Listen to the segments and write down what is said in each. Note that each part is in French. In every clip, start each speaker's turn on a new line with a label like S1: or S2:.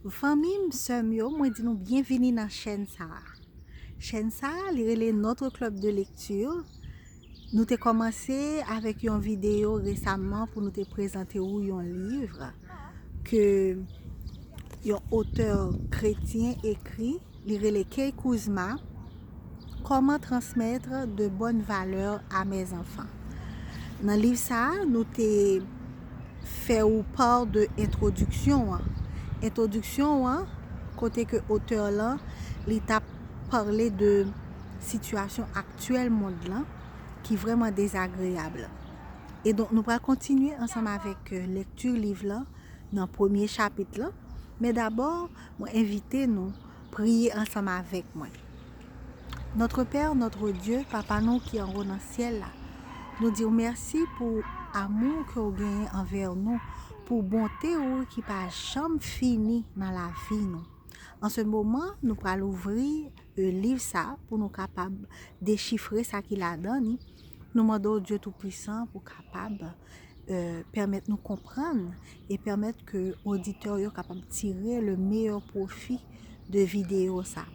S1: Famille, sœurs, moi dis nous bienvenue dans la chaîne ça. Chaîne ça, c'est notre club de lecture. Nous avons commencé avec une vidéo récemment pour nous te présenter un livre que un auteur chrétien écrit, les Kay Kuzma, comment transmettre de bonnes valeurs à mes enfants. Dans le livre ça, nous avons fait part de introduction. Introduction, côté que auteur là, il t'a parlé de situation actuelle monde là qui est vraiment désagréable. Et donc nous allons continuer ensemble avec lecture livre là dans le premier chapitre là. Mais d'abord, moi inviter nous prier ensemble avec moi. Notre Père, notre Dieu, Papa nous qui est en haut dans le ciel là, nous disons merci pour l'amour que vous gagnez envers nous, pour bonté qui pas jamais fini dans la vie nous. En ce moment, nous allons ouvrir le livre ça pour nous capables déchiffrer ça qu'il a donné. Nous demandons Dieu Tout-Puissant pour capable permettre nous comprendre et permettre que auditeurs soient capables de tirer le meilleur profit de vidéo ça.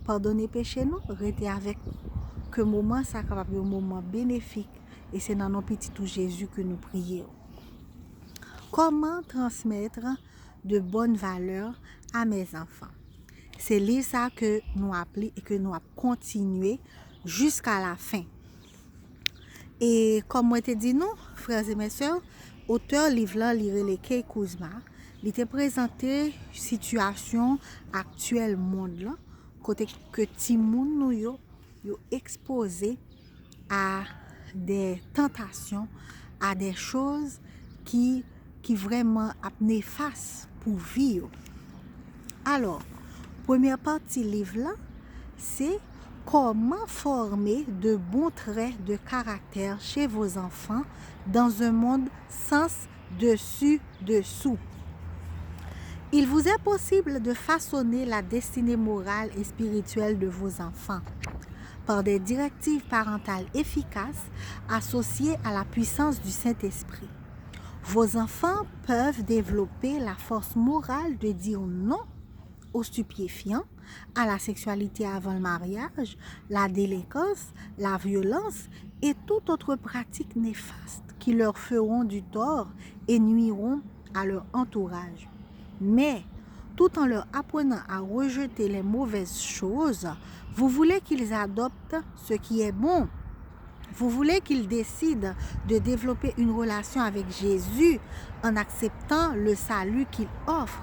S1: Pardonnez péché nous, restez avec nous. Que moment ça capable un moment bénéfique et c'est dans nos petits tout Jésus que nous prions. Comment transmettre de bonnes valeurs à mes enfants? C'est ça que nous appelons et que nous avons continué jusqu'à la fin. Et comme moi te dit nous, frères et mes sœurs, auteur livre là, les Kay Kuzma, il te présenté situation actuelle monde là, côté que ti moun nou yo exposé à des tentations, à des choses qui vraiment néfastes pour vivre. Alors, première partie livre là, c'est comment former de bons traits de caractère chez vos enfants dans un monde sans dessus-dessous. Il vous est possible de façonner la destinée morale et spirituelle de vos enfants par des directives parentales efficaces associées à la puissance du Saint-Esprit. Vos enfants peuvent développer la force morale de dire non aux stupéfiants, à la sexualité avant le mariage, la délinquance, la violence et toute autre pratique néfaste qui leur feront du tort et nuiront à leur entourage. Mais, tout en leur apprenant à rejeter les mauvaises choses, vous voulez qu'ils adoptent ce qui est bon. Vous voulez qu'ils décident de développer une relation avec Jésus en acceptant le salut qu'il offre.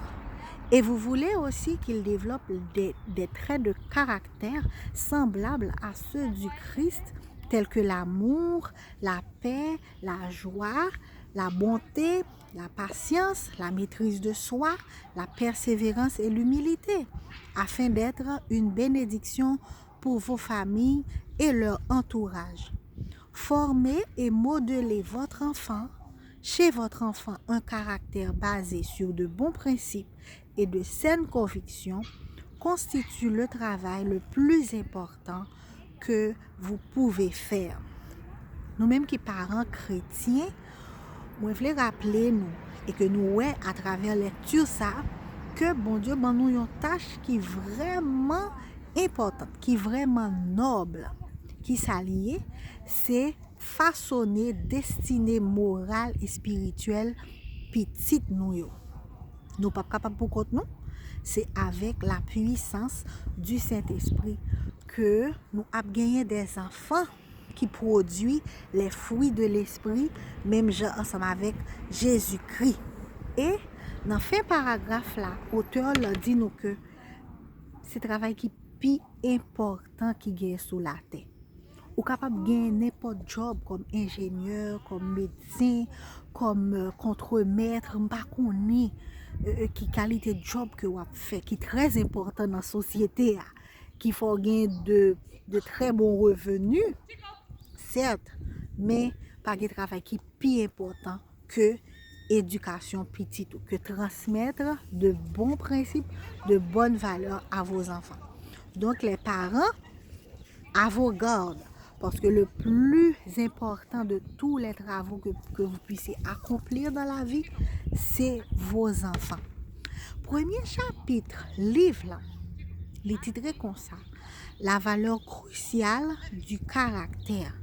S1: Et vous voulez aussi qu'ils développent des traits de caractère semblables à ceux du Christ, tels que l'amour, la paix, la joie, la bonté, la patience, la maîtrise de soi, la persévérance et l'humilité, afin d'être une bénédiction pour vos familles et leur entourage. Formez et modelez chez votre enfant un caractère basé sur de bons principes et de saines convictions constitue le travail le plus important que vous pouvez faire. Nous-mêmes qui parents chrétiens, moi je voulais rappeler nous et que nous ouais à travers lecture ça que bon Dieu ben nous une tâche qui est vraiment importante, qui est vraiment noble, qui s'allie, c'est façonner destinée morale et spirituelle petite nous. Nous pas capable pour compte nous, c'est avec la puissance du Saint-Esprit que nous avons gagné des enfants qui produisent les fruits de l'esprit, même ensemble avec Jésus-Christ. Et dans fin paragraphe là, l'auteur l'a dit nous que c'est le travail qui est plus important qui gagne sous la terre. Ou capable de gagner n'importe job comme ingénieur, comme médecin, comme contremaître, pas connait qui qualité de job que vous fait qui est très important dans la société, qui faut gagner de très bons revenus, certes, mais pas de travail qui est plus important que éducation petite, que transmettre de bons principes, de bonnes valeurs à vos enfants. Donc les parents, à vos gardes, parce que le plus important de tous les travaux que vous puissiez accomplir dans la vie, c'est vos enfants. Premier chapitre, livre là, il est titré comme ça. La valeur cruciale du caractère.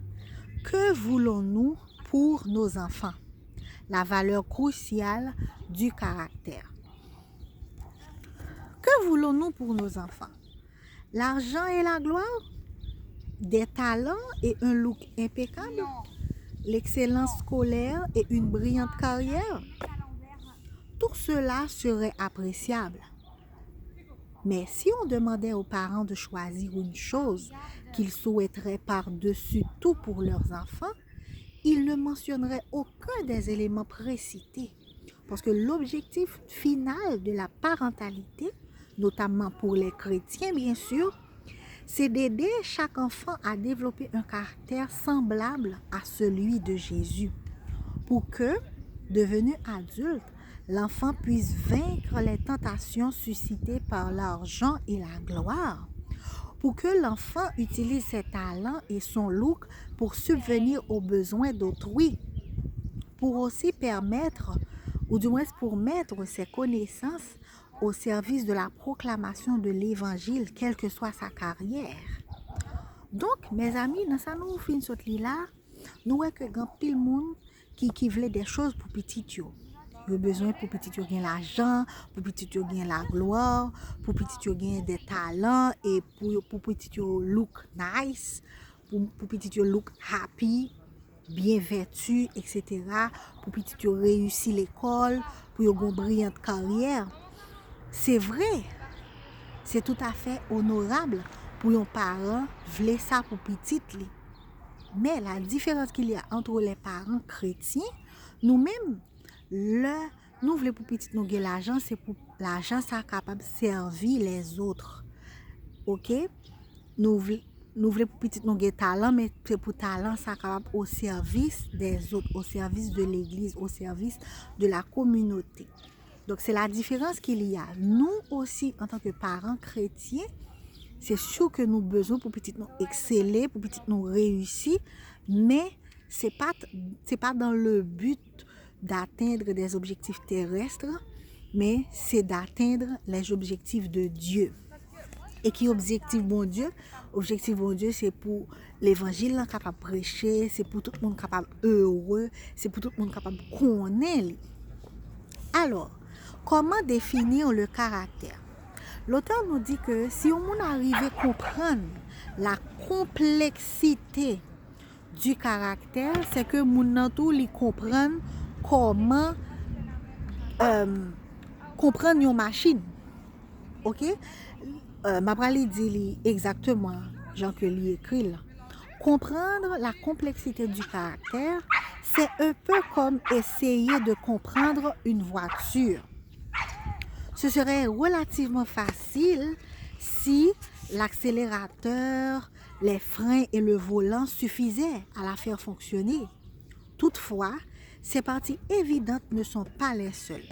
S1: Que voulons-nous pour nos enfants? La valeur cruciale du caractère. Que voulons-nous pour nos enfants? L'argent et la gloire? Des talents et un look impeccable? L'excellence scolaire et une brillante carrière? Tout cela serait appréciable. Mais si on demandait aux parents de choisir une chose qu'ils souhaiteraient par-dessus tout pour leurs enfants, ils ne mentionneraient aucun des éléments précités. Parce que l'objectif final de la parentalité, notamment pour les chrétiens bien sûr, c'est d'aider chaque enfant à développer un caractère semblable à celui de Jésus, pour que, devenu adulte, l'enfant puisse vaincre les tentations suscitées par l'argent et la gloire, pour que l'enfant utilise ses talents et son look pour subvenir aux besoins d'autrui, pour aussi permettre, ou du moins pour mettre ses connaissances au service de la proclamation de l'Évangile, quelle que soit sa carrière. Donc, mes amis, dans ça nous fin sot li là, nous voyons que grand pile monde qui voulait des choses pour petit yo. Yo besoin pour petit yo gain l'argent, pour petit yo gain la gloire, pour petit yo gain des talents et pour petit yo look nice, pour petit yo look happy, bien vêtu, etc. Pour petit yo réussir l'école, pour yo gon brillante carrière. C'est vrai, c'est tout à fait honorable pour un parent vle ça pour petit li. Mais la différence qu'il y a entre les parents chrétiens, nous-mêmes, nous voulons pour petit nous gagner l'argent, c'est pour l'argent ça capable de servir les autres. OK? Nous voulons pour petit nous gagner talent, mais c'est pour talent ça capable au service des autres, au service de l'église, au service de la communauté. Donc c'est la différence qu'il y a. Nous aussi en tant que parents chrétiens, c'est sûr que nous avons besoin pour petit nous exceller, pour petit nous réussir, mais c'est pas dans le but d'atteindre des objectifs terrestres, mais c'est d'atteindre les objectifs de Dieu. Et qui objectif bon Dieu? Objectif bon Dieu, c'est pour l'évangile capable de prêcher, c'est pour tout le monde capable heureux, c'est pour tout le monde capable de connaître. Alors, comment définir le caractère? L'auteur nous dit que si on arrive à comprendre la complexité du caractère, c'est que moun tout li comprendre comment comprendre une machine. OK? M'a parlé dit exactement Jean que li écrit là. Comprendre la complexité du caractère, c'est un peu comme essayer de comprendre une voiture. Ce serait relativement facile si l'accélérateur, les freins et le volant suffisaient à la faire fonctionner. Toutefois, ces parties évidentes ne sont pas les seules.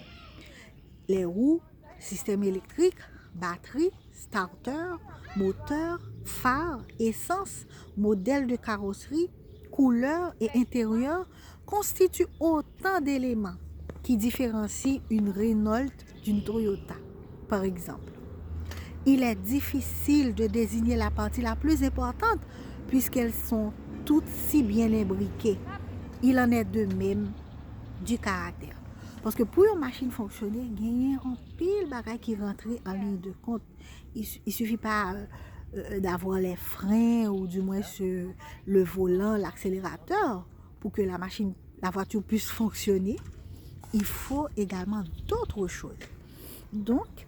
S1: Les roues, système électrique, batterie, starter, moteur, phare, essence, modèle de carrosserie, couleur et intérieur constituent autant d'éléments qui différencient une Renault d'une Toyota, par exemple. Il est difficile de désigner la partie la plus importante puisqu'elles sont toutes si bien imbriquées. Il en est de même du caractère. Parce que pour une machine fonctionner, il y a un pile bagage qui rentre en ligne de compte. Il suffit pas d'avoir les freins ou du moins le volant, l'accélérateur pour que la voiture puisse fonctionner. Il faut également d'autres choses. Donc,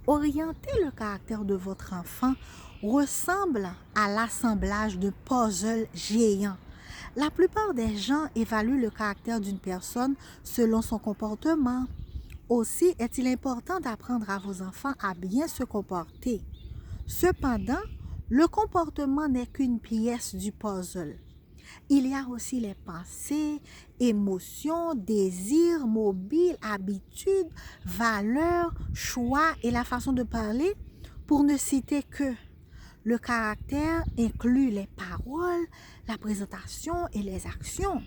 S1: orienter le caractère de votre enfant ressemble à l'assemblage de puzzles géants. La plupart des gens évaluent le caractère d'une personne selon son comportement. Aussi est-il important d'apprendre à vos enfants à bien se comporter. Cependant, le comportement n'est qu'une pièce du puzzle. Il y a aussi les pensées, émotions, désirs, mobiles, habitudes, valeurs, choix et la façon de parler, pour ne citer que. Le caractère inclut les paroles, la présentation et les actions.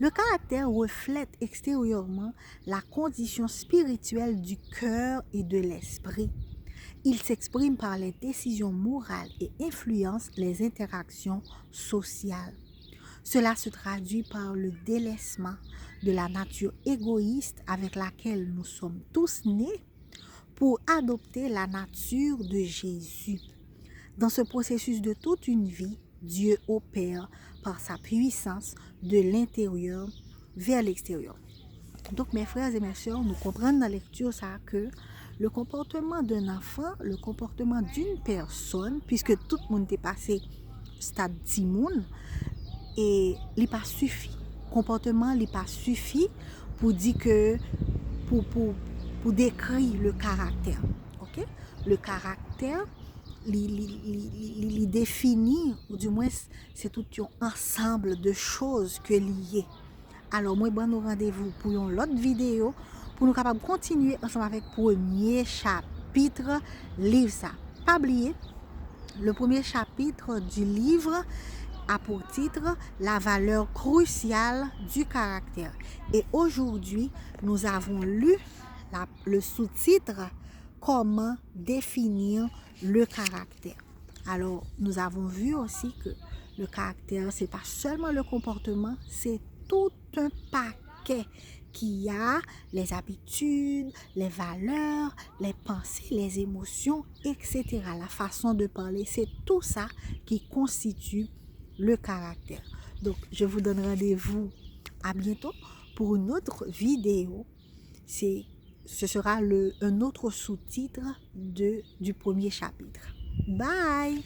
S1: Le caractère reflète extérieurement la condition spirituelle du cœur et de l'esprit. Il s'exprime par les décisions morales et influence les interactions sociales. Cela se traduit par le délaissement de la nature égoïste avec laquelle nous sommes tous nés pour adopter la nature de Jésus. Dans ce processus de toute une vie, Dieu opère par sa puissance de l'intérieur vers l'extérieur. Donc, mes frères et mes sœurs, nous comprenons dans la lecture ça que le comportement d'un enfant, le comportement d'une personne, puisque tout le monde est passé stade Timoun, et il pas suffit. Comportement, il pas suffit pour dire que pour décrire le caractère. OK? Le caractère il définit, ou du moins c'est tout un ensemble de choses que liées. Alors moi bon nous rendez-vous pour une autre vidéo pour nous capable continuer ensemble avec premier chapitre livre ça. Pas oublier le premier chapitre du livre a pour titre la valeur cruciale du caractère. Et aujourd'hui, nous avons lu le sous-titre comment définir le caractère. Alors, nous avons vu aussi que le caractère, c'est pas seulement le comportement, c'est tout un paquet qui a les habitudes, les valeurs, les pensées, les émotions, etc. La façon de parler, c'est tout ça qui constitue le caractère. Donc, je vous donne rendez-vous à bientôt pour une autre vidéo. Ce sera un autre sous-titre du premier chapitre. Bye!